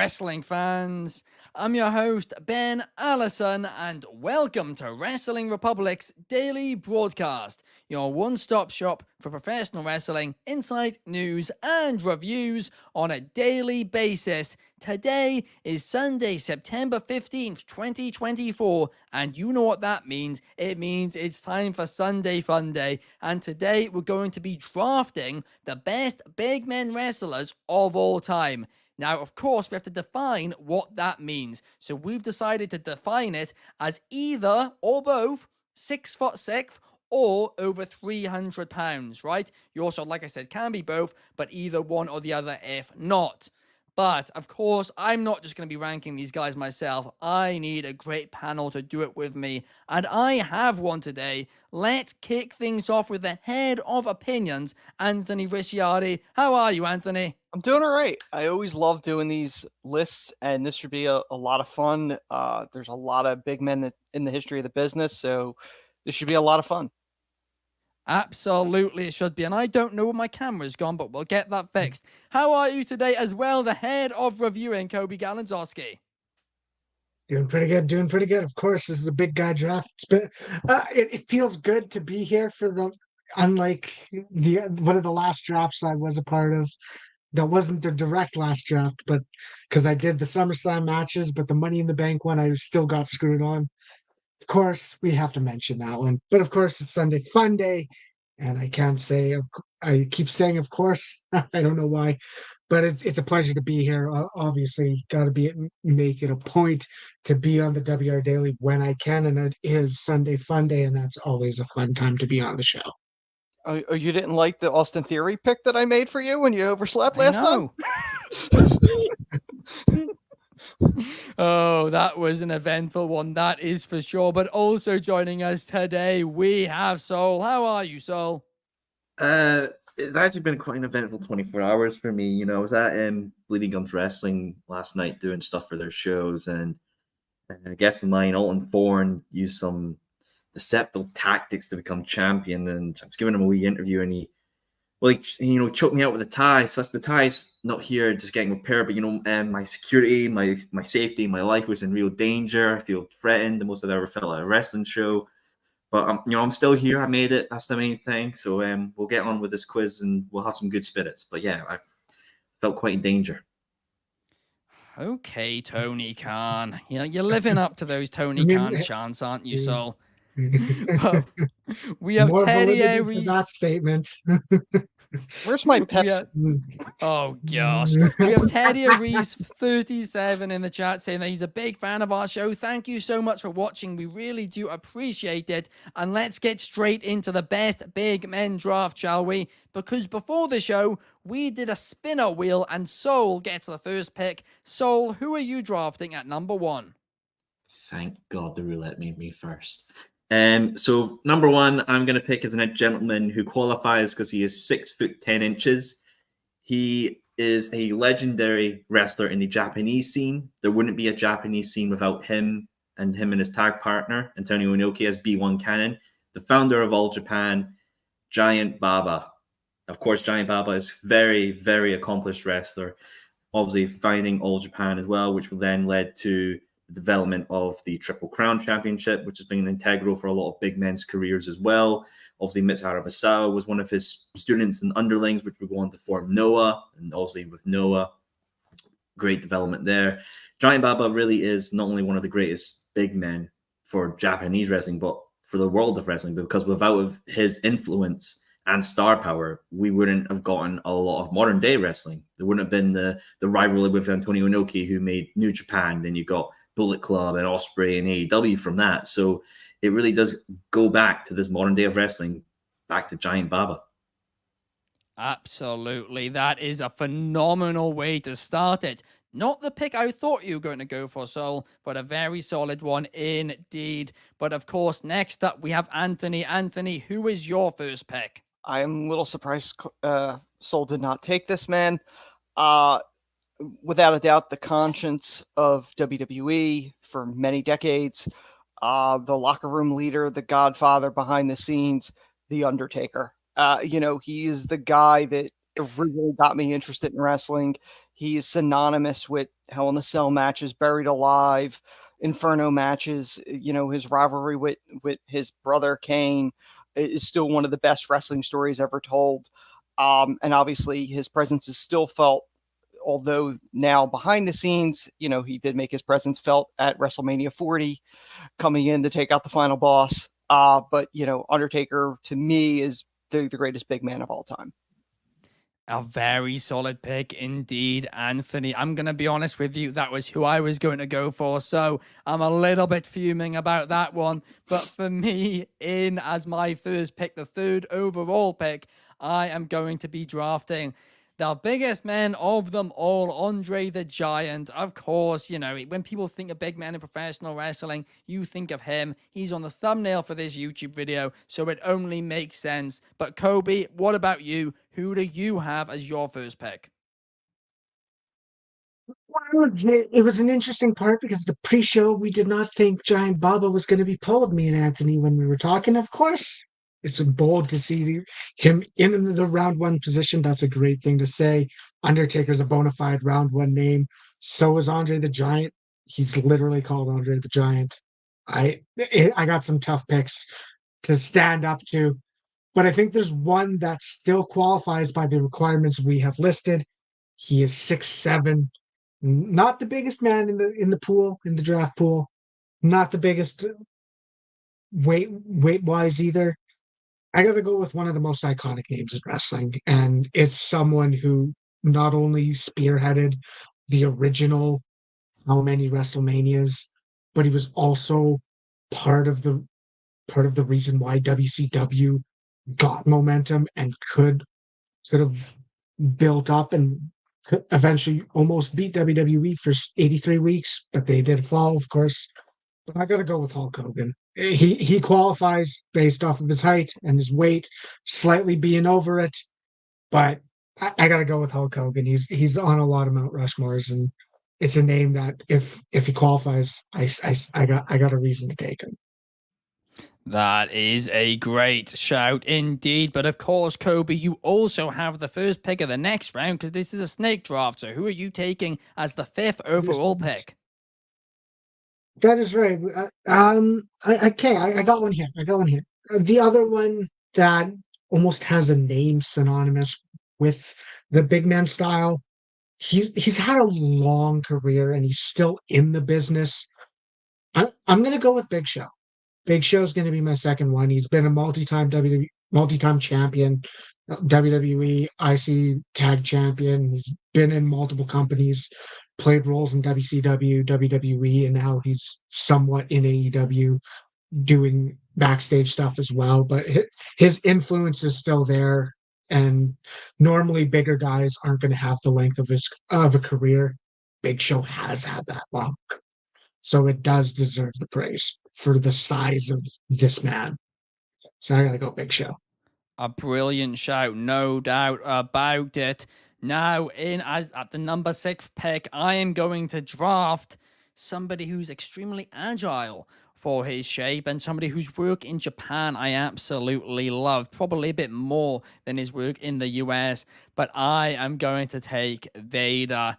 wrestling fans. I'm your host, Ben Allison, and welcome to Wrestling Republic's daily broadcast, your one-stop shop for professional wrestling, insight, news, and reviews on a daily basis. Today is Sunday, September 15th, 2024, and you know what that means. It means it's time for Sunday Funday, and today we're going to be drafting the best big men wrestlers of all time. Now, of course, we have to define what that means. So we've decided to define it as either or both 6'6" or over 300 pounds, right? You also, like I said, can be both, but either one or the other if not. But, of course, I'm not just going to be ranking these guys myself. I need a great panel to do it with me, and I have one today. Let's kick things off with the head of opinions, Anthony Ricciardi. How are you, Anthony? I'm doing all right. I always love doing these lists, and this should be a lot of fun. There's a lot of big men in the history of the business, so this should be a lot of fun. Absolutely, it should be. And I don't know where my camera's gone, but we'll get that fixed. How are you today as well, the head of reviewing, Coby Galenzoski? Doing pretty good. Of course, this is a big guy draft. It feels good to be here for unlike one of the last drafts I was a part of. That wasn't the direct last draft, but because I did the SummerSlam matches, but the Money in the Bank one, I still got screwed on. Of course, we have to mention that one. But of course, it's Sunday Funday, and I can't say, I keep saying, of course. I don't know why, but it's a pleasure to be here. Obviously, got to make it a point to be on the WR Daily when I can, and it is Sunday Funday, and that's always a fun time to be on the show. Oh, you didn't like the Austin Theory pick that I made for you when you overslept last time? Oh, that was an eventful one, that is for sure. But also joining us today, we have Soul. How are you, Soul? It's actually been quite an eventful 24 hours for me. I was at Bleeding Gums Wrestling last night doing stuff for their shows, and I guess in mine, Alton Thorne used some deceptive tactics to become champion, and I was giving him a wee interview, and he choked me out with a tie. So that's the tie's not here, just getting repaired. But my security, my safety, my life was in real danger. I feel threatened, the most I've ever felt at a wrestling show. But I'm still here. I made it. That's the main thing. So we'll get on with this quiz, and we'll have some good spirits. But yeah, I felt quite in danger. Okay, Tony Khan. You're living up to those Tony Khan chants, aren't you, Soul? Well, we have Teddy Aries. For that statement. Where's my Pepsi? Oh gosh, we have Teddy Aries 37 in the chat saying that he's a big fan of our show. Thank you so much for watching. We really do appreciate it. And let's get straight into the best big men draft, shall we? Because before the show, we did a spinner wheel, and Soul gets the first pick. Soul, who are you drafting at number 1? Thank God the roulette made me first. So number 1, I'm going to pick as a gentleman who qualifies because he is 6'10". He is a legendary wrestler in the Japanese scene. There wouldn't be a Japanese scene without him and his tag partner, Antonio Inoki, as B1 Cannon, the founder of All Japan, Giant Baba. Of course, Giant Baba is very, very accomplished wrestler, obviously finding All Japan as well, which will then led to the development of the Triple Crown Championship, which has been integral for a lot of big men's careers as well. Obviously, Mitsuharu Misawa was one of his students and underlings, which would go on to form Noah, and obviously with Noah, great development there. Giant Baba really is not only one of the greatest big men for Japanese wrestling, but for the world of wrestling, because without his influence and star power, we wouldn't have gotten a lot of modern day wrestling. There wouldn't have been the rivalry with Antonio Inoki, who made New Japan. Then you got Bullet Club and Osprey and AEW from that. So it really does go back to this modern day of wrestling, back to Giant Baba. Absolutely. That is a phenomenal way to start it. Not the pick I thought you were going to go for, Soul, but a very solid one indeed. But of course, next up we have Anthony. Anthony, who is your first pick? I am a little surprised Soul did not take this man. Without a doubt, the conscience of WWE for many decades, the locker room leader, the godfather behind the scenes, The Undertaker. He is the guy that really got me interested in wrestling. He is synonymous with Hell in a Cell matches, Buried Alive, Inferno matches. His rivalry with his brother Kane is still one of the best wrestling stories ever told. And obviously, his presence is still felt, although now behind the scenes, he did make his presence felt at WrestleMania 40, coming in to take out the final boss. But Undertaker to me is the greatest big man of all time. A very solid pick indeed, Anthony. I'm going to be honest with you, that was who I was going to go for, so I'm a little bit fuming about that one. But for me, in as my first pick, the third overall pick, I am going to be drafting the biggest man of them all, Andre the Giant. Of course, when people think of big men in professional wrestling, you think of him. He's on the thumbnail for this YouTube video, so it only makes sense. But Coby, what about you? Who do you have as your first pick? Well, it was an interesting part because the pre-show we did not think Giant Baba was going to be pulled. Me and Anthony when we were talking. Of course, it's bold to see him in the round one position. That's a great thing to say. Undertaker's a bona fide round one name. So is Andre the Giant. He's literally called Andre the Giant. I got some tough picks to stand up to, but I think there's one that still qualifies by the requirements we have listed. He is 6'7", not the biggest man in the draft pool, not the biggest weight wise either. I got to go with one of the most iconic names in wrestling, and it's someone who not only spearheaded the original how many WrestleManias, but he was also part of the reason why WCW got momentum and could sort of built up and could eventually almost beat WWE for 83 weeks, but they did fall, of course. But I got to go with Hulk Hogan. He qualifies based off of his height and his weight, slightly being over it, but I got to go with Hulk Hogan. He's on a lot of Mount Rushmores, and it's a name that if he qualifies, I got a reason to take him. That is a great shout indeed. But of course, Coby, you also have the first pick of the next round because this is a snake draft. So who are you taking as the fifth overall pick? That is right. I got one here. The other one that almost has a name synonymous with the big man style. He's had a long career and he's still in the business. I'm gonna go with Big Show. Big Show's gonna be my second one. He's been a multi-time champion, WWE IC tag champion. He's been in multiple companies, played roles in WCW, WWE, and now he's somewhat in AEW doing backstage stuff as well. But his influence is still there. And normally bigger guys aren't going to have the length of a career. Big Show has had that long. So it does deserve the praise for the size of this man. So I got to go Big Show. A brilliant shout, no doubt about it. Now, at the number 6 pick, I am going to draft somebody who's extremely agile for his shape and somebody whose work in Japan I absolutely love, probably a bit more than his work in the US. But I am going to take Vader.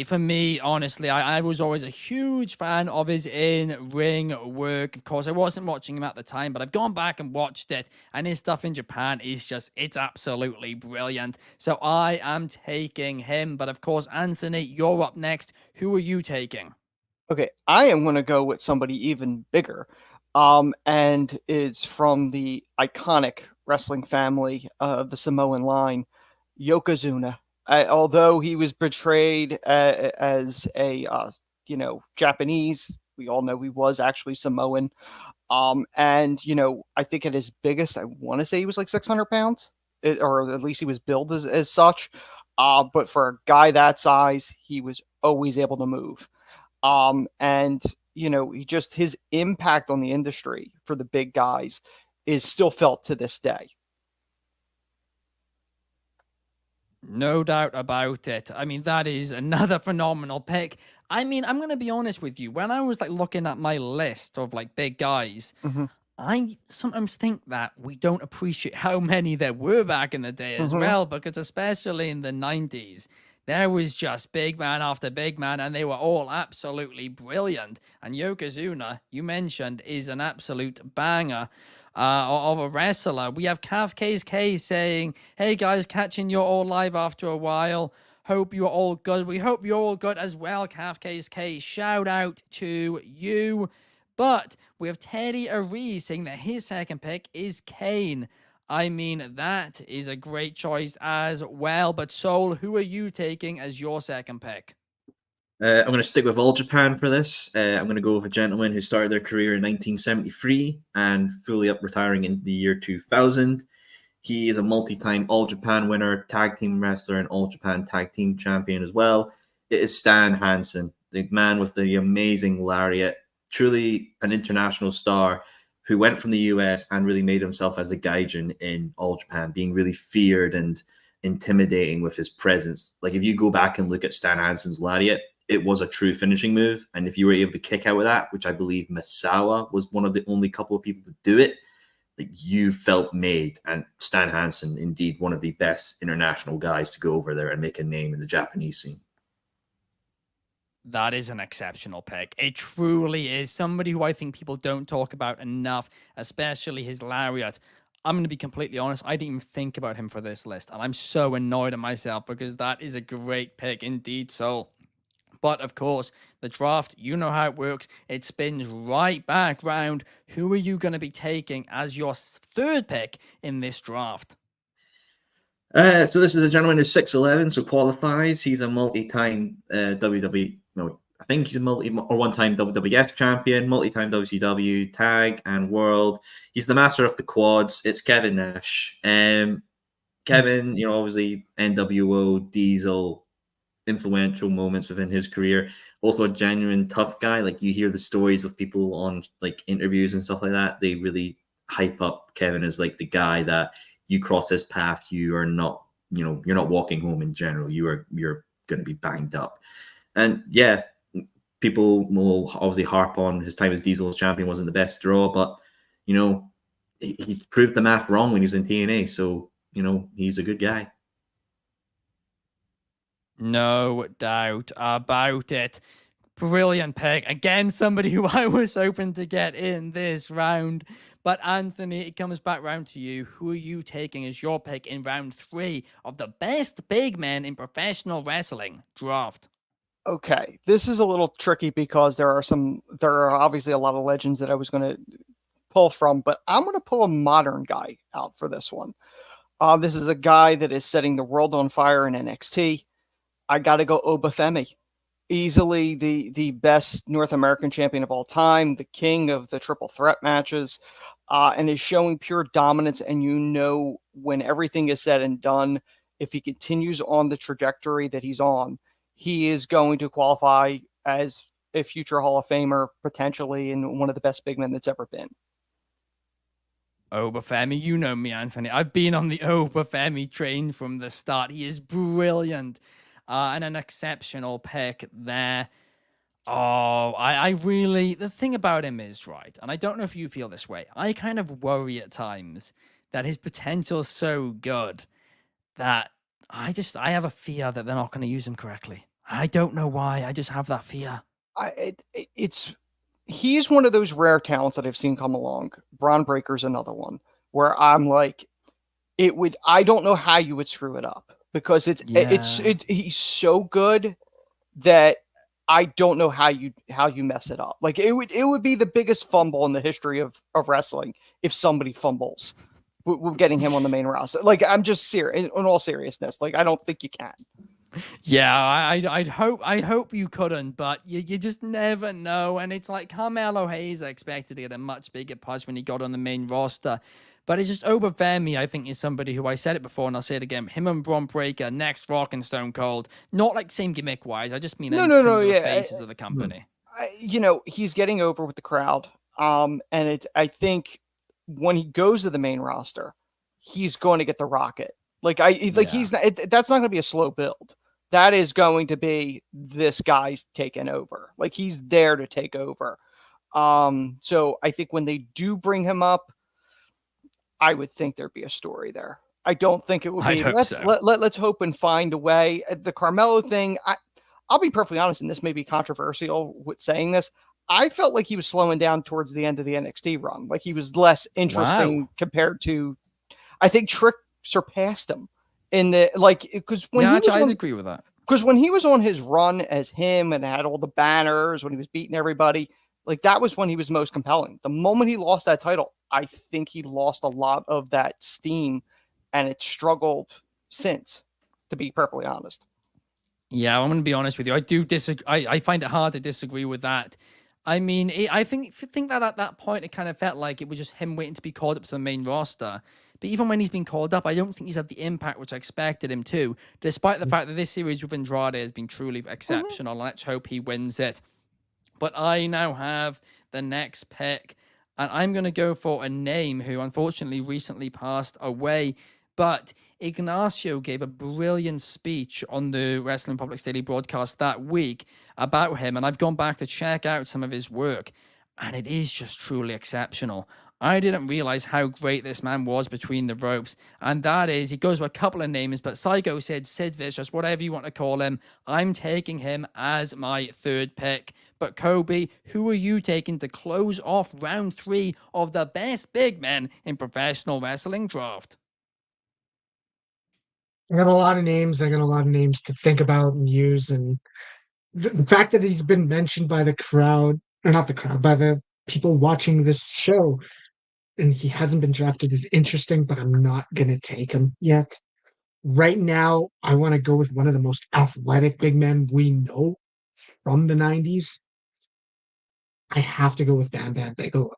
For me, honestly, I was always a huge fan of his in-ring work. Of course, I wasn't watching him at the time, but I've gone back and watched it, and his stuff in Japan is it's absolutely brilliant. So I am taking him. But of course, Anthony, you're up next. Who are you taking? Okay, I am going to go with somebody even bigger, and it's from the iconic wrestling family of the Samoan line, Yokozuna. Although he was portrayed as a Japanese, we all know he was actually Samoan. And I think at his biggest, I want to say he was like 600 pounds, or at least he was billed as such. But for a guy that size, he was always able to move. And his impact on the industry for the big guys is still felt to this day. No doubt about it. I mean, that is another phenomenal pick. I mean, I'm going to be honest with you. When I was looking at my list of big guys, I sometimes think that we don't appreciate how many there were back in the day as well, because especially in the 90s, There was just big man after big man, and they were all absolutely brilliant. And Yokozuna, you mentioned, is an absolute banger of a wrestler. We have K saying, "Hey guys, catching you all live after a while. Hope you're all good." We hope you're all good as well, K. Shout out to you. But we have Teddy Ari saying that his second pick is Kane. I mean, that is a great choice as well. But Soul, who are you taking as your second pick? I'm going to stick with All Japan for this. I'm going to go with a gentleman who started their career in 1973 and fully up retiring in the year 2000. He is a multi-time All Japan winner, tag team wrestler, and All Japan tag team champion as well. It is Stan Hansen, the man with the amazing lariat, truly an international star who went from the US and really made himself as a gaijin in All Japan, being really feared and intimidating with his presence. Like if you go back and look at Stan Hansen's lariat, it was a true finishing move. And if you were able to kick out with that, which I believe Misawa was one of the only couple of people to do it, like you felt made. And Stan Hansen, indeed, one of the best international guys to go over there and make a name in the Japanese scene. That is an exceptional pick. It truly is. Somebody who I think people don't talk about enough, especially his lariat. I'm going to be completely honest. I didn't even think about him for this list. And I'm so annoyed at myself because that is a great pick indeed. So, but of course, the draft, you know how it works. It spins right back round. Who are you going to be taking as your third pick in this draft? So this is a gentleman who's 6'11", so qualifies. He's a multi-time WWE. No, I think he's a one-time WWF champion, multi-time WCW tag and world. He's the master of the quads. It's Kevin Nash. Kevin, obviously NWO, Diesel, influential moments within his career. Also a genuine tough guy. Like you hear the stories of people on like interviews and stuff like that. They really hype up Kevin as like the guy that you cross his path, you are not, you're not walking home in general. You're going to be banged up. And yeah, people will obviously harp on his time as Diesel's champion wasn't the best draw, but he proved the math wrong when he was in TNA. So he's a good guy. No doubt about it. Brilliant pick. Again, somebody who I was hoping to get in this round. But Anthony, it comes back round to you. Who are you taking as your pick in round 3 of the best big men in professional wrestling draft? Okay, this is a little tricky because there are obviously a lot of legends that I was going to pull from, but I'm going to pull a modern guy out for this one. This is a guy that is setting the world on fire in NXT. I got to go Obafemi. Easily the best North American champion of all time, the king of the triple threat matches, and is showing pure dominance. And when everything is said and done, if he continues on the trajectory that he's on, he is going to qualify as a future Hall of Famer, potentially, and one of the best big men that's ever been. Obafemi, you know me, Anthony. I've been on the Obafemi train from the start. He is brilliant and an exceptional pick there. Oh, I really, the thing about him is, right, and I don't know if you feel this way, I kind of worry at times that his potential is so good that I have a fear that they're not going to use him correctly. I don't know why. I just have that fear. He's one of those rare talents that I've seen come along. Braun Breaker's another one where I'm like, I don't know how you would screw it up because he's so good that I don't know how you mess it up. Like it would be the biggest fumble in the history of wrestling if somebody fumbles. We're getting him on the main roster. Like I'm just serious. In all seriousness, like I don't think you can. Yeah, I'd hope you couldn't, but you just never know. And it's like Carmelo Hayes, I expected to get a much bigger push when he got on the main roster. But it's just Obafemi, I think, is somebody who, I said it before and I'll say it again, him and Braun Breaker, next Rock and Stone Cold, not like same gimmick wise. I just mean in terms of the faces of the company. He's getting over with the crowd. And I think when he goes to the main roster, he's going to get the rocket. He's not. That's not going to be a slow build. That is going to be this guy's taking over. Like he's there to take over. So I think when they do bring him up, I would think there'd be a story there. I don't think it would I'd be. hope Let's so. let's hope and find a way. The Carmelo thing, I'll be perfectly honest, and this may be controversial with saying this. I felt like he was slowing down towards the end of the NXT run. Like he was less interesting compared to. I think Trick surpassed him in the because when he was I'd agree with that. Because when he was on his run as him and had all the banners, when he was beating everybody, like that was when he was most compelling. The moment he lost that title, I think he lost a lot of that steam, and it's struggled since, to be perfectly honest. Yeah, I'm going to be honest with you. I do disagree. I find it hard to disagree with that. I mean, I think that at that point, it kind of felt like it was just him waiting to be called up to the main roster. But even when he's been called up, I don't think he's had the impact which I expected him to, despite the fact that this series with Andrade has been truly exceptional. Let's hope he wins it. But I now have the next pick, and I'm going to go for a name who unfortunately recently passed away. But Ignacio gave a brilliant speech on the Wrestling Republic's daily broadcast that week about him, and I've gone back to check out some of his work, and it is just truly exceptional. I didn't realize how great this man was between the ropes, and that is, he goes with a couple of names, but Psycho said Sid Vicious, whatever you want to call him, I'm taking him as my third pick. But Coby, who are you taking to close off round 3 of the best big men in professional wrestling draft? I got a lot of names. I got a lot of names to think about and use. And the fact that he's been mentioned by the crowd, or not the crowd, by the people watching this show, and he hasn't been drafted is interesting, but I'm not going to take him yet. Right now, I want to go with one of the most athletic big men we know from the 90s. I have to go with Bam Bam Bigelow.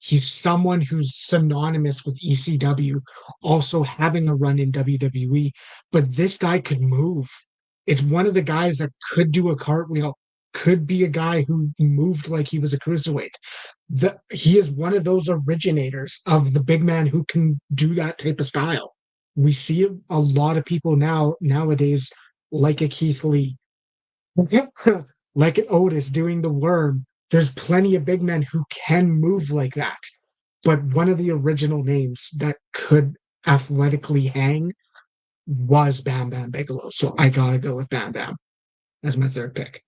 He's someone who's synonymous with ECW, also having a run in WWE, but this guy could move. It's one of the guys that could do a cartwheel, could be a guy who moved like he was a cruiserweight. He is one of those originators of the big man who can do that type of style. We see a lot of people nowadays, like a Keith Lee, like an Otis doing the worm. There's plenty of big men who can move like that. But one of the original names that could athletically hang was Bam Bam Bigelow. So I gotta go with Bam Bam as my third pick.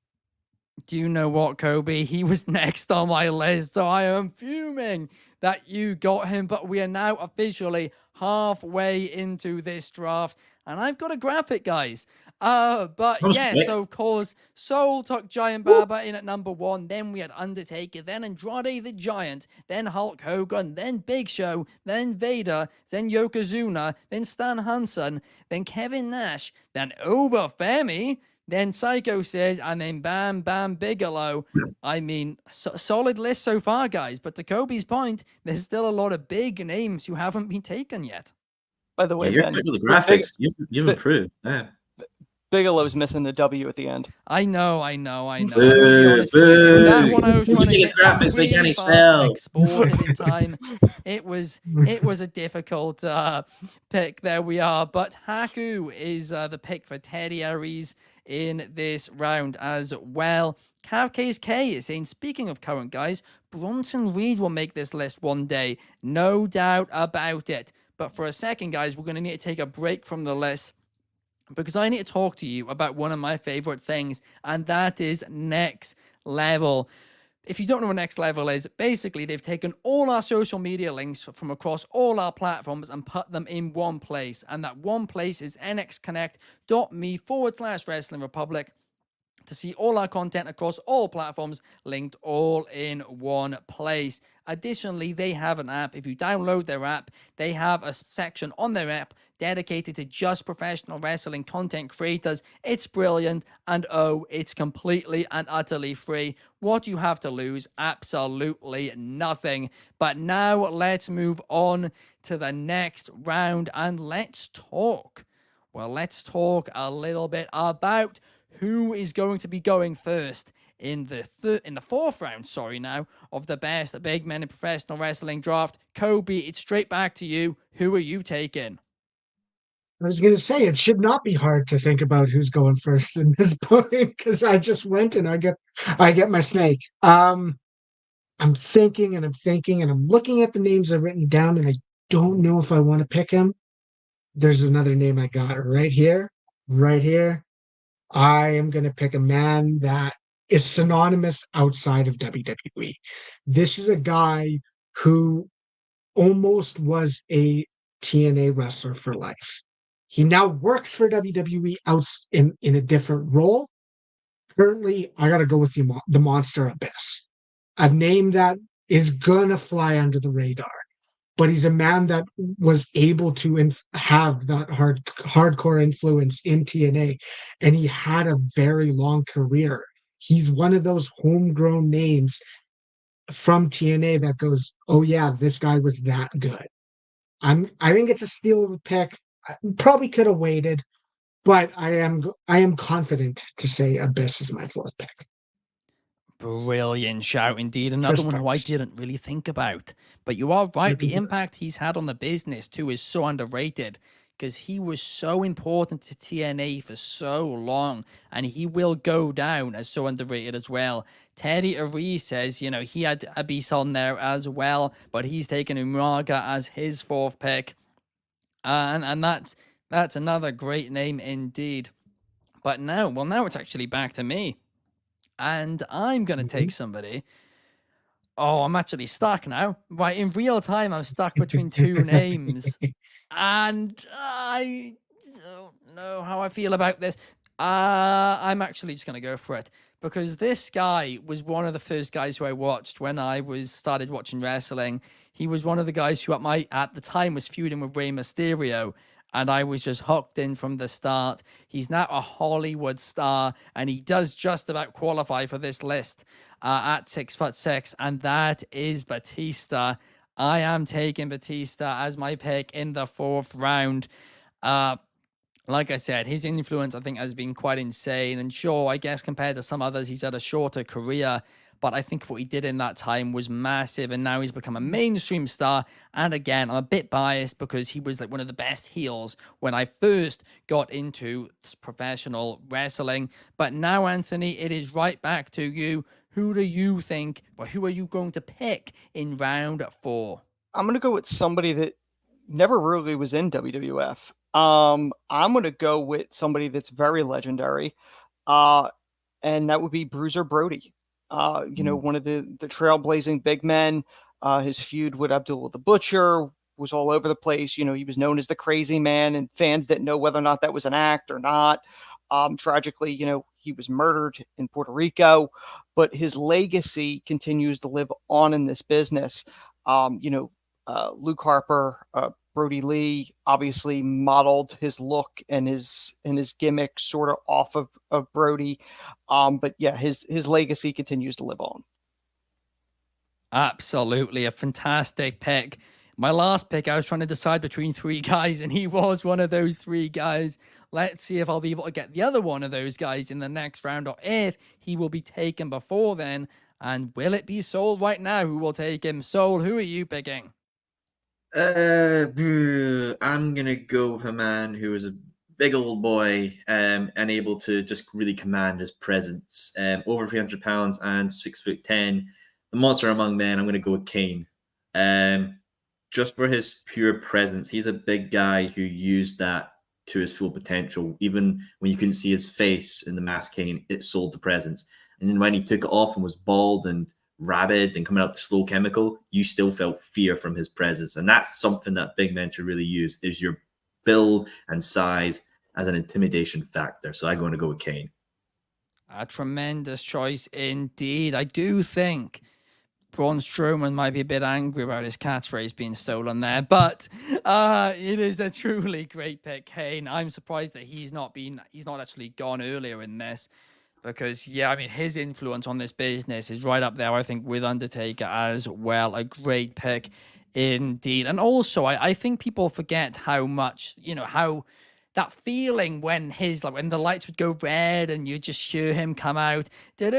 Do you know what, Coby? He was next on my list, so I am fuming that you got him. But we are now officially halfway into this draft, and I've got a graphic, guys. But yeah, so of course, Soul took Giant Baba in at number 1. Then we had Undertaker, then Andrade the Giant, then Hulk Hogan, then Big Show, then Vader, then Yokozuna, then Stan Hansen, then Kevin Nash, then Oba Femi, then Psycho says, and then Bam Bam Bigelow. I mean, solid list so far, guys. But to Coby's point, there's still a lot of big names who haven't been taken yet. By the way, you're Ben, good with the graphics. You've improved. Yeah. Bigelow's missing the W at the end. I know. Boo, boo. That one I was trying to get graphics really make any fast spell. exported in time. It was a difficult pick. There we are. But Haku is the pick for Teddy Aries in this round as well. Cavcase K is saying, speaking of current guys, Bronson Reed will make this list one day. No doubt about it. But for a second, guys, we're going to need to take a break from the list, because I need to talk to you about one of my favorite things, and that is Next Level. If you don't know what Next Level is, basically they've taken all our social media links from across all our platforms and put them in one place, and that one place is nxconnect.me/Wrestling Republic to see all our content across all platforms linked all in one place. Additionally, they have an app. If you download their app, they have a section on their app dedicated to just professional wrestling content creators. It's brilliant, and it's completely and utterly free. What do you have to lose? Absolutely nothing. But now let's move on to the next round, and let's talk. Well, let's talk a little bit about who is going to be going first in the fourth round, of the best big men in professional wrestling draft. Coby, it's straight back to you. Who are you taking? I was going to say, it should not be hard to think about who's going first in this point, because I just went and I get my snake. I'm thinking and I'm looking at the names I've written down, and I don't know if I want to pick him. there's another name I got right here, right here. I am going to pick a man that is synonymous outside of WWE. This is a guy who almost was a TNA wrestler for life. He now works for WWE out in a different role. Currently, I got to go with the Monster Abyss, a name that is going to fly under the radar. But he's a man that was able to have that hardcore influence in TNA, and he had a very long career. He's one of those homegrown names from TNA that goes, "Oh yeah, this guy was that good." I think it's a steal of a pick. I probably could have waited, but I am confident to say Abyss is my fourth pick. Brilliant shout indeed. Another Chris one who I Parks. didn't really think about. But you are right. The Looking good. impact he's had on the business too is so underrated because he was so important to TNA for so long, and he will go down as so underrated as well. Teddy Ari says, you know, he had Abyss on there as well, but he's taken Umaga as his fourth pick. And that's another great name indeed. But now it's actually back to me. And I'm going to take somebody. Oh, I'm actually stuck now. Right, in real time, I'm stuck between two names. And I don't know how I feel about this. I'm actually just going to go for it. Because this guy was one of the first guys who I watched when I started watching wrestling. He was one of the guys who at the time was feuding with Rey Mysterio. And I was just hooked in from the start. He's now a Hollywood star, and he does just about qualify for this list at 6'6", and that is Batista. I am taking Batista as my pick in the fourth round. Like I said, his influence, I think, has been quite insane. And sure, I guess compared to some others, he's had a shorter career. But I think what he did in that time was massive. And now he's become a mainstream star. And again, I'm a bit biased because he was like one of the best heels when I first got into professional wrestling. But now, Anthony, it is right back to you. Who do you think, or who are you going to pick in round 4? I'm going to go with somebody that never really was in WWF. I'm going to go with somebody that's very legendary, and that would be Bruiser Brody. One of the trailblazing big men. His feud with Abdullah the Butcher was all over the place. You know, he was known as the Crazy Man, and fans didn't know whether or not that was an act or not. Tragically, he was murdered in Puerto Rico, but his legacy continues to live on in this business. Luke Harper, Brody Lee obviously modeled his look and his gimmick sort of off of Brody. But yeah, his legacy continues to live on. Absolutely a fantastic pick. My last pick, I was trying to decide between 3 guys, and he was one of those 3 guys. Let's see if I'll be able to get the other one of those guys in the next round, or if he will be taken before then. And will it be Soul right now who will take him? Soul, who are you picking? I'm gonna go with a man who is a big old boy and able to just really command his presence. Over 300 pounds and 6'10", the monster among men. I'm gonna go with Kane. Just for his pure presence, he's a big guy who used that to his full potential. Even when you couldn't see his face in the mask Kane, it sold the presence. And then when he took it off and was bald and rabid and coming out the slow chemical, you still felt fear from his presence. And that's something that big men should really use, is your build and size as an intimidation factor. So I'm going to go with Kane. A tremendous choice indeed. I do think Braun Strowman might be a bit angry about his catchphrase being stolen there, but it is a truly great pick, Kane. I'm surprised that he's not actually gone earlier in this. Because, yeah, I mean, his influence on this business is right up there, I think, with Undertaker as well. A great pick indeed. And also, I think people forget how much, how that feeling when when the lights would go red and you just hear him come out, and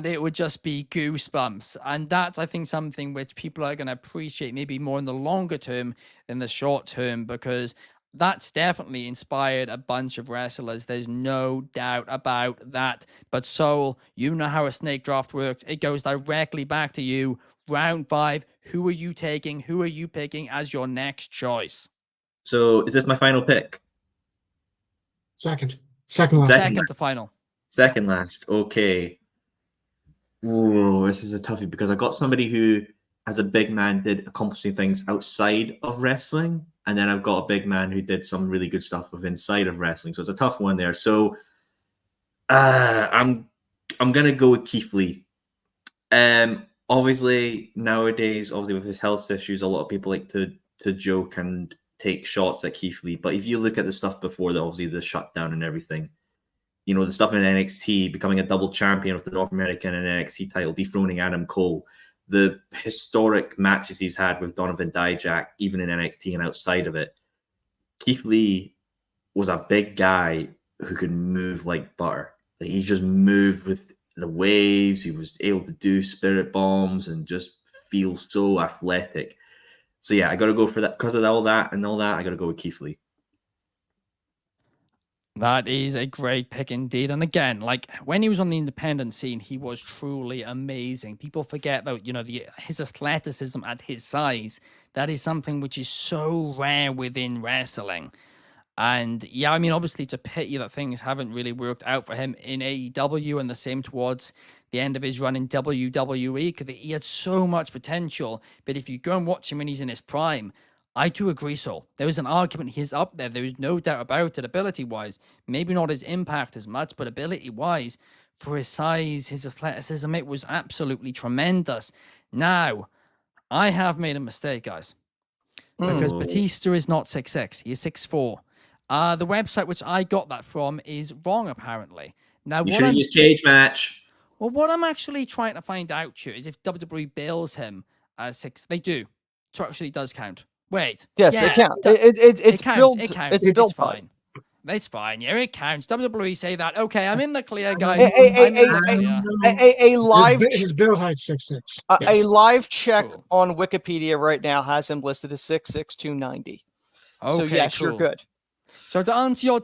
it would just be goosebumps. And that's, I think, something which people are going to appreciate maybe more in the longer term than the short term, because that's definitely inspired a bunch of wrestlers. There's no doubt about that. But Soul, you know how a snake draft works. It goes directly back to you. Round 5, who are you taking? Who are you picking as your next choice? So is this my final pick? Second last. Second to final. Second last. Okay. Whoa, this is a toughie because I got somebody who, as a big man, did accomplishing things outside of wrestling, and then I've got a big man who did some really good stuff with inside of wrestling. So it's a tough one there. So I'm gonna go with Keith Lee. Obviously nowadays, obviously with his health issues, a lot of people like to joke and take shots at Keith Lee. But if you look at the stuff before, obviously the shutdown and everything, you know, the stuff in NXT, becoming a double champion with the North American and NXT title, dethroning Adam Cole, the historic matches he's had with Donovan Dijak, even in NXT and outside of it. Keith Lee was a big guy who could move like butter. Like, he just moved with the waves. He was able to do spirit bombs and just feel so athletic. So yeah, I got to go for that because of all that. I got to go with Keith Lee. That is a great pick indeed. And again, like when he was on the independent scene, he was truly amazing. People forget that, you know, his athleticism at his size, that is something which is so rare within wrestling. And yeah, I mean, obviously it's a pity that things haven't really worked out for him in AEW, and the same towards the end of his run in WWE, because he had so much potential. But if you go and watch him when he's in his prime, I do agree, so there is an argument he's up there. There is no doubt about it, ability-wise. Maybe not his impact as much, but ability-wise, for his size, his athleticism, it was absolutely tremendous. Now, I have made a mistake, guys, because Batista is not 6'6", he is 6'4". The website which I got that from is wrong, apparently. Now, you should have used Cage Match. Well, what I'm actually trying to find out here is if WWE bills him as 6. They do. So it actually does count. Wait. Yes, yeah, it counts. It counts. Built, It counts. It's built It's fine. It's fine. Yeah, it counts. WWE say that. Okay, I'm in the clear, guys. A live his build height's 6'6". A live check Cool. on Wikipedia right now has him listed as 6'6", 290. Okay, so yes, cool. you're good. So to answer your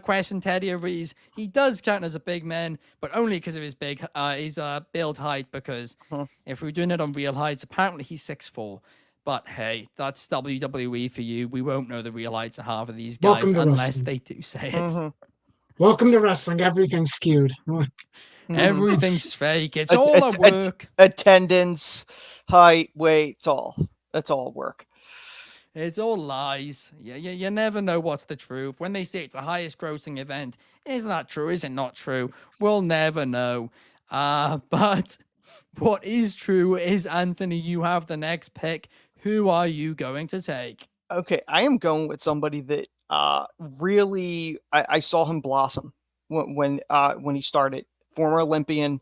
question, Teddy Rees, he does count as a big man, but only because of his his build height. Because if we're doing it on real heights, apparently he's 6'4". But hey, that's WWE for you. We won't know the real heights of half of these guys unless they do say it. Welcome to wrestling. Everything's skewed. Everything's fake. It's all a work. Attendance, height, weight, it's all work. It's all lies. You never know what's the truth. When they say it's the highest grossing event, is that true? Is it not true? We'll never know. But what is true is, Anthony, you have the next pick. Who are you going to take? Okay, I am going with somebody that really I saw him blossom when he started. Former Olympian,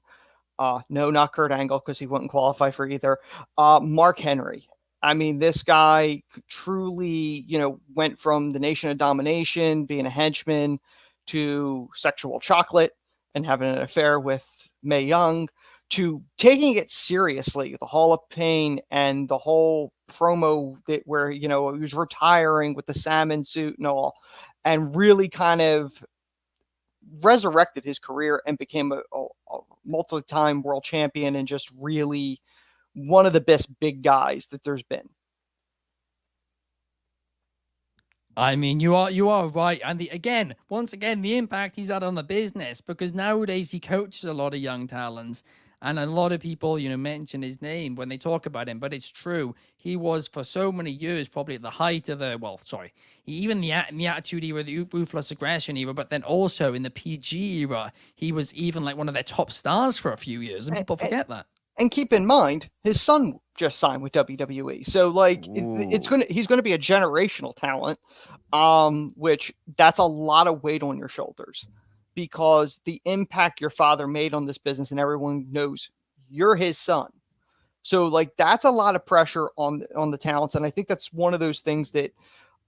no, not Kurt Angle because he wouldn't qualify for either. Mark Henry. I mean, this guy truly, went from the Nation of Domination, being a henchman, to sexual chocolate and having an affair with Mae Young, to taking it seriously, the Hall of Pain and the whole promo where, he was retiring with the salmon suit and all, and really kind of resurrected his career and became a multi-time world champion and just really one of the best big guys that there's been. I mean, you are right. And once again, the impact he's had on the business, because nowadays he coaches a lot of young talents, and a lot of people, mention his name when they talk about him, but it's true. He was for so many years probably at the height of in the Attitude Era, the Ruthless Aggression Era, but then also in the PG era, he was even like one of their top stars for a few years, and people forget that. And keep in mind, his son just signed with WWE, so he's gonna be a generational talent, which that's a lot of weight on your shoulders, because the impact your father made on this business, and everyone knows you're his son. So that's a lot of pressure on the talents, and I think that's one of those things that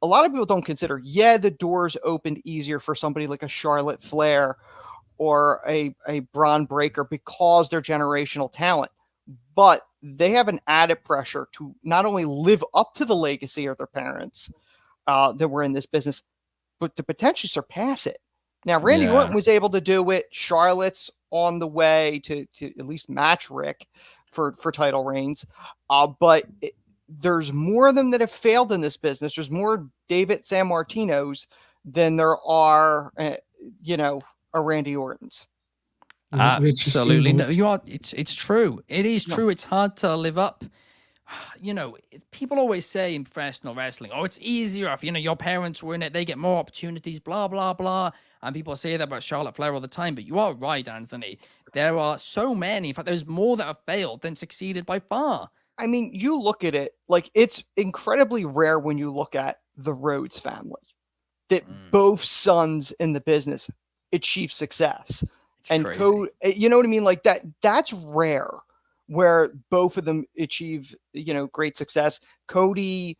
a lot of people don't consider. Yeah, the doors opened easier for somebody like a Charlotte Flair or a Braun Breaker because they're generational talent, but they have an added pressure to not only live up to the legacy of their parents that were in this business, but to potentially surpass it. Now, Randy Orton was able to do it. Charlotte's on the way to at least match Rick for title reigns, but there's more of them that have failed in this business. There's more David Sammartinos than there are, a Randy Orton's. Absolutely. No, you are. It's true. It is true. It's hard to live up. People always say in professional wrestling, oh, it's easier if, your parents were in it, they get more opportunities, blah, blah, blah. And people say that about Charlotte Flair all the time. But you are right, Anthony. There are so many. In fact, there's more that have failed than succeeded by far. I mean, you look at it, like, it's incredibly rare when you look at the Rhodes family that both sons in the business achieve success. It's and crazy. you know what I mean? Like that's rare where both of them achieve, great success. Cody,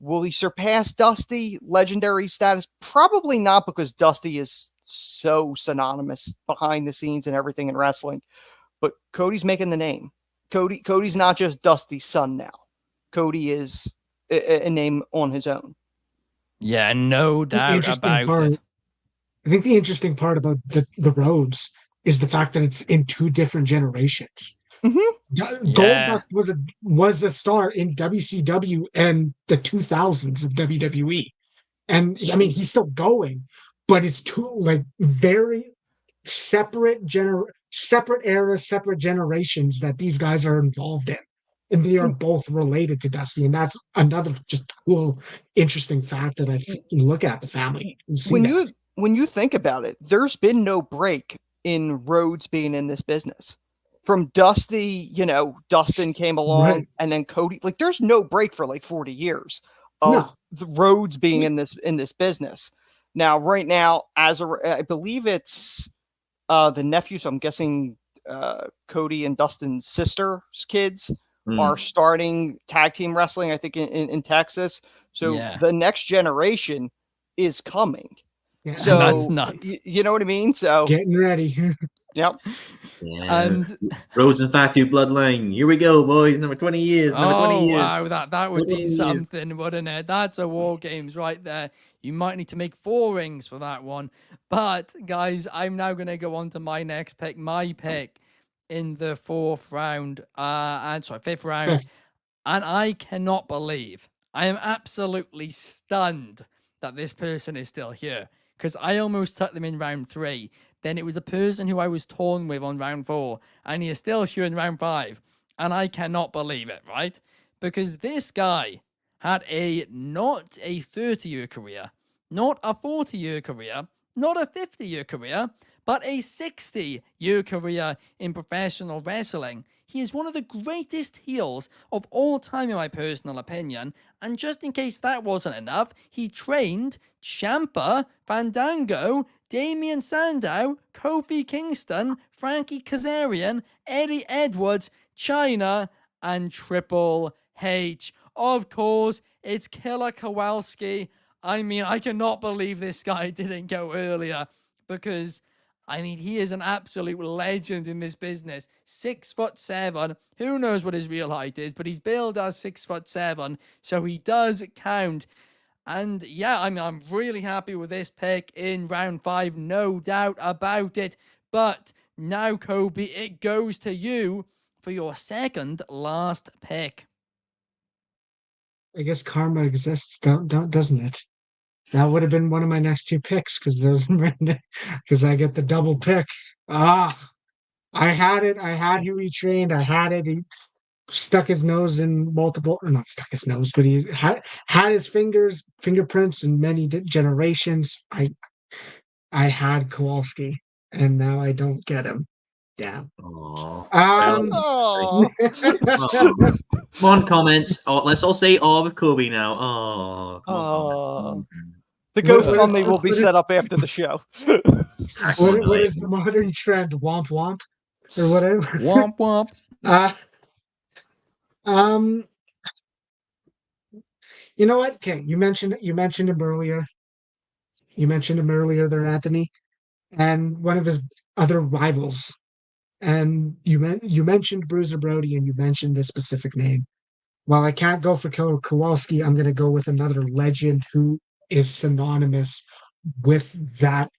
will he surpass Dusty legendary status? Probably not, because Dusty is so synonymous behind the scenes and everything in wrestling. But Cody's making the name. Cody's not just Dusty's son now. Cody is a name on his own. Yeah, no doubt about it. I think the interesting part about the Rhodes is the fact that it's in two different generations. Mm-hmm. Goldust was a star in WCW and the 2000s of WWE, and I mean he's still going, but it's two very separate eras, separate generations that these guys are involved in, and they are both related to Dusty, and that's another just cool, interesting fact that I look at the family. When you think about it, there's been no break in Rhodes being in this business. From Dusty, Dustin came along, and then Cody. Like, there's no break for like 40 years of the Rhodes being in this business. Now, right now, I believe it's the nephew. So I'm guessing Cody and Dustin's sister's kids are starting tag team wrestling, I think, in Texas. So the next generation is coming. Yeah. So that's nuts. You know what I mean? So getting ready. Yep. Yeah. And Rose and Fatu bloodline. Here we go, boys. Another 20 years. Another 20 years. Wow, that would be something, wouldn't it? That's a War Games right there. You might need to make 4 rings for that one. But guys, I'm now going to go on to my next pick. My pick in the 5th round. And I cannot believe, I am absolutely stunned that this person is still here, because I almost took them in round 3. Then it was a person who I was torn with on round 4, and he is still here in round 5. And I cannot believe it, right? Because this guy had not a 30-year career, not a 40-year career, not a 50-year career, but a 60-year career in professional wrestling. He is one of the greatest heels of all time, in my personal opinion. And just in case that wasn't enough, he trained Ciampa, Fandango, Damian Sandow, Kofi Kingston, Frankie Kazarian, Eddie Edwards, Chyna, and Triple H. Of course, it's Killer Kowalski. I mean, I cannot believe this guy didn't go earlier, because he is an absolute legend in this business. 6'7". Who knows what his real height is, but he's billed as 6'7", so he does count. And yeah, I'm really happy with this pick in round 5, no doubt about it. But now, Coby, it goes to you for your second last pick. I guess karma exists, doesn't it? That would have been one of my next 2 picks, because I get the double pick. I had it. I had who he trained. I had it. He stuck his nose in multiple, or not stuck his nose, but he had his fingerprints in many generations. I had Kowalski, and now I don't get him. Yeah. Come on, comments. Let's all say with Coby now. The GoFundMe will be set up after the show. What is the modern trend? Womp womp, or whatever. Womp womp. You know what? Okay, you mentioned him earlier. You mentioned him earlier there, Anthony, and one of his other rivals. And you mentioned Bruiser Brody, and you mentioned this specific name. While I can't go for Killer Kowalski, I'm going to go with another legend who is synonymous with that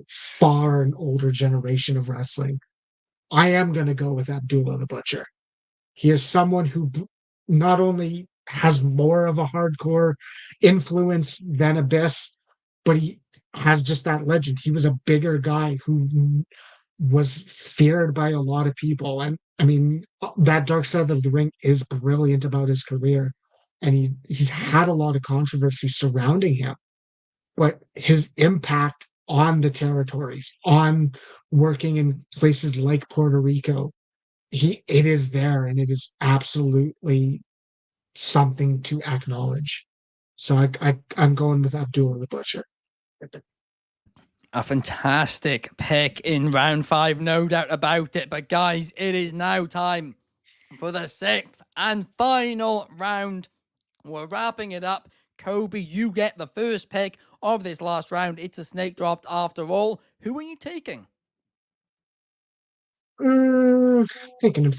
far and older generation of wrestling. I am going to go with Abdullah the Butcher. He is someone who not only has more of a hardcore influence than Abyss, but he has just that legend. He was a bigger guy who was feared by a lot of people. And I mean, that Dark Side of the Ring is brilliant about his career. And he's had a lot of controversy surrounding him. But his impact on the territories, on working in places like Puerto Rico, it is there, and it is absolutely something to acknowledge. So I'm going with Abdullah the Butcher. A fantastic pick in round 5, no doubt about it. But guys, it is now time for the 6th and final round. We're wrapping it up. Coby, you get the first pick of this last round. It's a snake draft after all. Who are you taking? I'm thinking.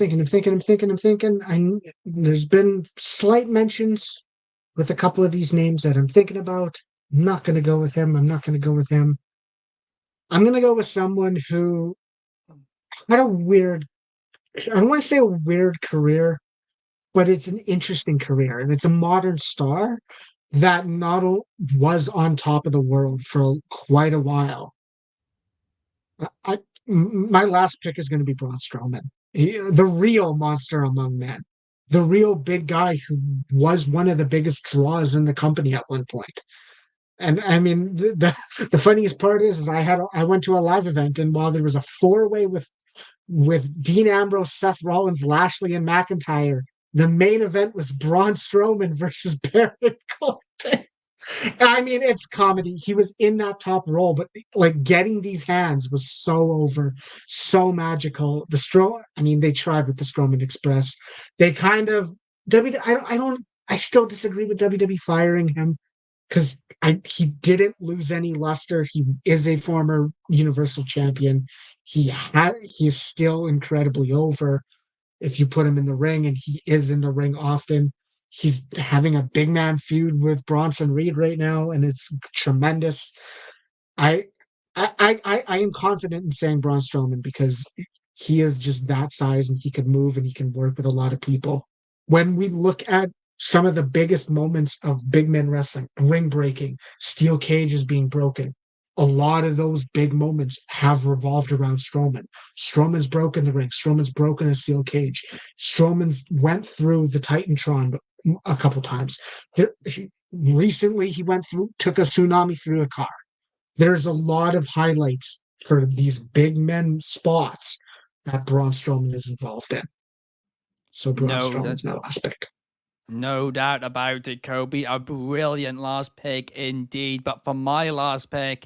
There's been slight mentions with a couple of these names that I'm thinking about. I'm not going to go with him. I'm going to go with someone who had a weird, I don't want to say a weird career, but it's an interesting career. And it's a modern star that was on top of the world for quite a while. My last pick is going to be Braun Strowman, the real monster among men, the real big guy who was one of the biggest draws in the company at one point. And I mean, the funniest part is I went to a live event, and while there was a 4-way with Dean Ambrose, Seth Rollins, Lashley, and McIntyre, the main event was Braun Strowman versus Baron Corbin. I mean, it's comedy. He was in that top role, but like getting these hands was so over, so magical. I mean, they tried with the Strowman Express. They kind of I still disagree with WWE firing him because he didn't lose any luster. He is a former Universal Champion. He's still incredibly over if you put him in the ring, and he is in the ring often. He's having a big man feud with Bronson Reed right now, and it's tremendous. I I am confident in saying Braun Strowman because he is just that size, and he can move, and he can work with a lot of people. When we look at some of the biggest moments of big men wrestling, ring breaking, steel cages being broken, a lot of those big moments have revolved around Strowman. Strowman's broken the ring. Strowman's broken a steel cage. Strowman's went through the Titantron a couple times. Recently, he took a tsunami through a car. There's a lot of highlights for these big men spots that Braun Strowman is involved in. So Braun Strowman's my last pick. No doubt about it, Coby. A brilliant last pick indeed. But for my last pick,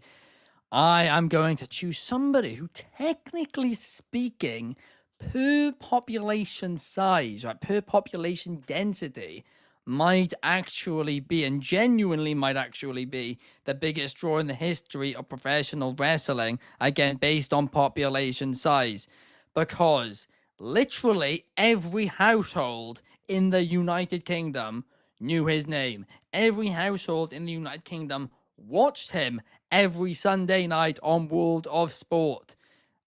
I am going to choose somebody who, technically speaking, per population size, right, per population density, might actually be, and genuinely might actually be, the biggest draw in the history of professional wrestling, again, based on population size. Because literally every household in the United Kingdom knew his name. Every household in the United Kingdom watched him every Sunday night on World of Sport.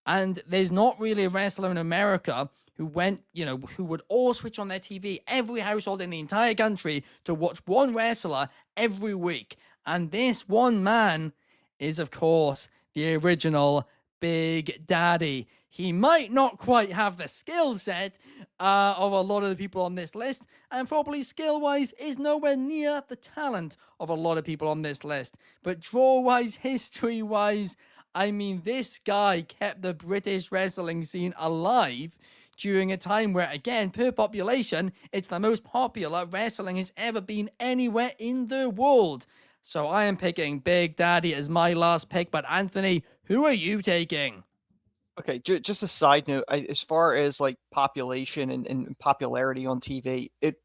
And there's not really a wrestler in America who who would all switch on their TV, every household in the entire country, to watch one wrestler every week. And this one man is, of course, the original Big Daddy. He might not quite have the skill set of a lot of the people on this list, and probably skill-wise is nowhere near the talent of a lot of people on this list. But draw-wise, history-wise, I mean, this guy kept the British wrestling scene alive during a time where, again, per population, it's the most popular wrestling has ever been anywhere in the world. So I am picking Big Daddy as my last pick. But Anthony, who are you taking? Okay, just a side note. As far as like population and popularity on TV, if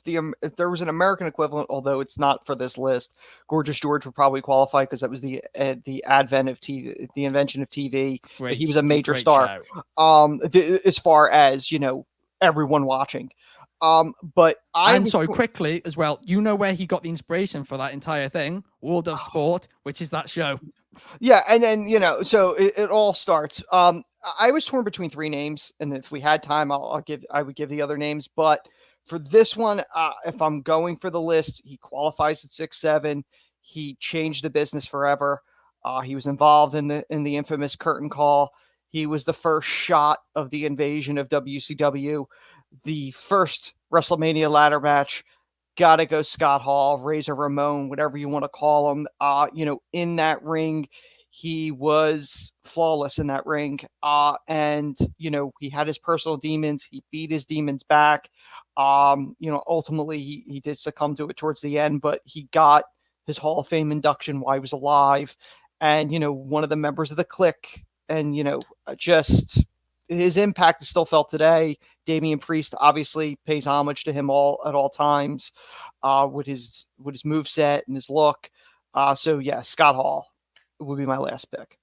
there was an American equivalent, although it's not for this list, Gorgeous George would probably qualify because that was the advent of TV, the invention of TV. But he was a major star. As far as everyone watching. But quickly as well, you know where he got the inspiration for that entire thing? World of Sport, which is that show. Yeah, and then so it all starts. I was torn between 3 names, and if we had time, I would give the other names. But For this one, if I'm going for the list, he qualifies at 6'7". He changed the business forever. He was involved in the infamous curtain call. He was the first shot of the invasion of WCW. The first WrestleMania ladder match. Gotta go Scott Hall, Razor Ramon, whatever you want to call him. In that ring, he was flawless in that ring. And he had his personal demons. He beat his demons back. Ultimately he did succumb to it towards the end, but he got his Hall of Fame induction while he was alive. And, one of the members of the Clique, and, just his impact is still felt today. Damian Priest obviously pays homage to him at all times, with his moveset and his look. So yeah, Scott Hall would be my last pick.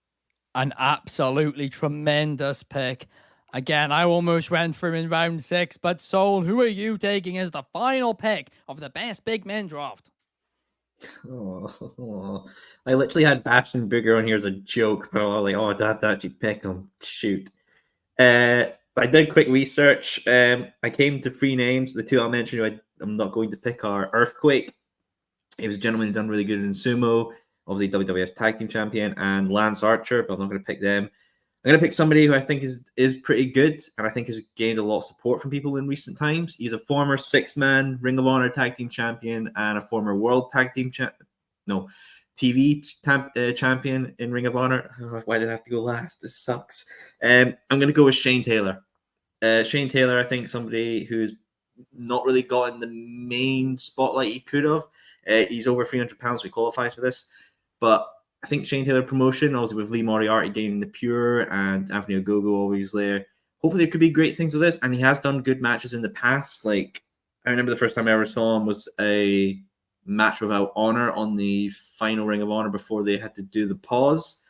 An absolutely tremendous pick. Again, I almost went for him in round 6, but Soul, who are you taking as the final pick of the best big men draft? I literally had Bastion Booger on here as a joke, but I was like, I have to actually pick him. Shoot. I did quick research. I came to 3 names. The 2 I'll mention who I'm not going to pick are Earthquake. He was a gentleman who done really good in sumo, obviously WWF Tag Team Champion, and Lance Archer, but I'm not going to pick them. I'm going to pick somebody who I think is pretty good, and I think has gained a lot of support from people in recent times. He's a former 6-man Ring of Honor Tag Team Champion and a former World Tag Team TV champion in Ring of Honor. Why did I have to go last? This sucks. I'm going to go with Shane Taylor. Shane Taylor, I think somebody who's not really gotten the main spotlight he could have. He's over 300 pounds, so he qualifies for this. But I think Shane Taylor promotion, obviously with Lee Moriarty gaining the Pure and Anthony Ogogo always there. Hopefully there could be great things with this. And he has done good matches in the past. Like, I remember the first time I ever saw him was a match without honor on the final Ring of Honor before they had to do the pause.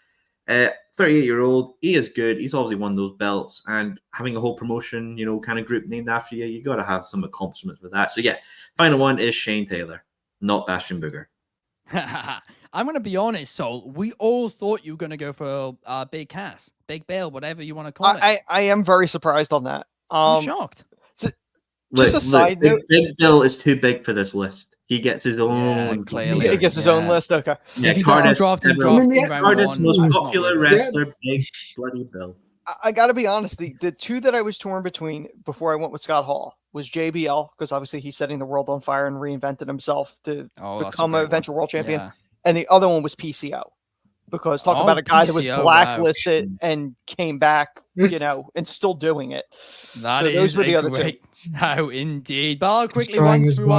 38-year-old, he is good. He's obviously won those belts, and having a whole promotion, kind of group named after you got to have some accomplishments with that. So yeah, final one is Shane Taylor, not Bastion Booger. I'm going to be honest, Soul. We all thought you were going to go for Big Cass, Big Bill, whatever you want to call it. I am very surprised on that. I'm shocked. Just a side note. Big Bill is too big for this list. He gets his own. Clearly. He gets his own list. Okay. If he doesn't draft him, draft in round 1. Most popular wrestler, Big Bloody Bill. I got to be honest. The 2 that I was torn between before I went with Scott Hall was JBL, because obviously he's setting the world on fire and reinvented himself to become an eventual world champion. Yeah. And the other one was PCO, because talk about a guy that was blacklisted and came back, and still doing it. Those were the other 2. How indeed. But I'll quickly run through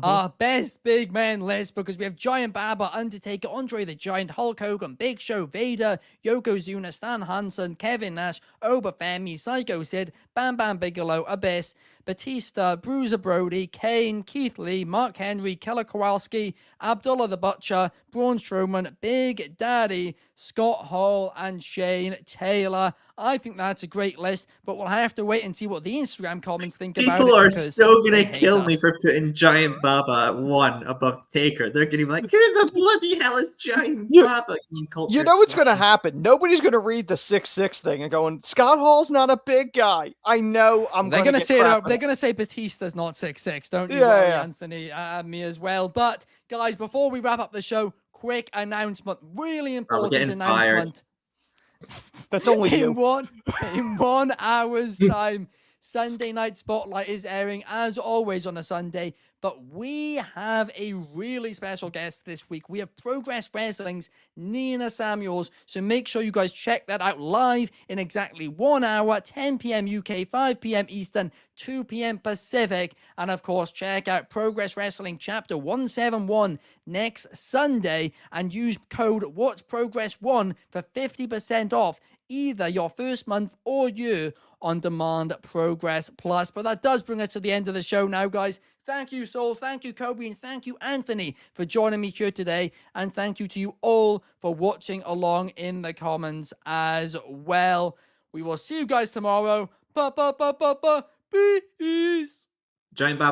our best big man list, because we have Giant Baba, Undertaker, Andre the Giant, Hulk Hogan, Big Show, Vader, Yokozuna, Stan Hansen, Kevin Nash, Oba Femi, Psycho Sid, Bam Bam Bigelow, Abyss, Batista, Bruiser Brody, Kane, Keith Lee, Mark Henry, Keller Kowalski, Abdullah the Butcher, Braun Strowman, Big Daddy, Scott Hall, and Shane Taylor. I think that's a great list, but we'll have to wait and see what the Instagram comments think about it. People are so going to kill me for putting Giant Baba at 1 above Taker. They're going to be like, who the bloody hell is Giant Baba? You know what's going to happen? Nobody's going to read the 6'6" thing and going, Scott Hall's not a big guy. I know they're going to say they're going to say Batista's not 6'6". Don't you worry, Anthony, me as well. But guys, before we wrap up the show, quick announcement, really important announcement. That's only in 1 hour's time. Sunday Night Spotlight is airing as always on a Sunday, but we have a really special guest this week. We have Progress Wrestling's Nina Samuels, so make sure you guys check that out live in exactly 1 hour, 10 p.m. UK, 5 p.m. Eastern, 2 p.m. Pacific, and of course check out Progress Wrestling Chapter 171 next Sunday and use code What'sProgress1 for 50% off either your first month or year on demand Progress Plus. But that does bring us to the end of the show now, guys. Thank you, Soul. Thank you, Coby. And thank you, Anthony, for joining me here today. And thank you to you all for watching along in the comments as well. We will see you guys tomorrow. Peace. Giant Baba.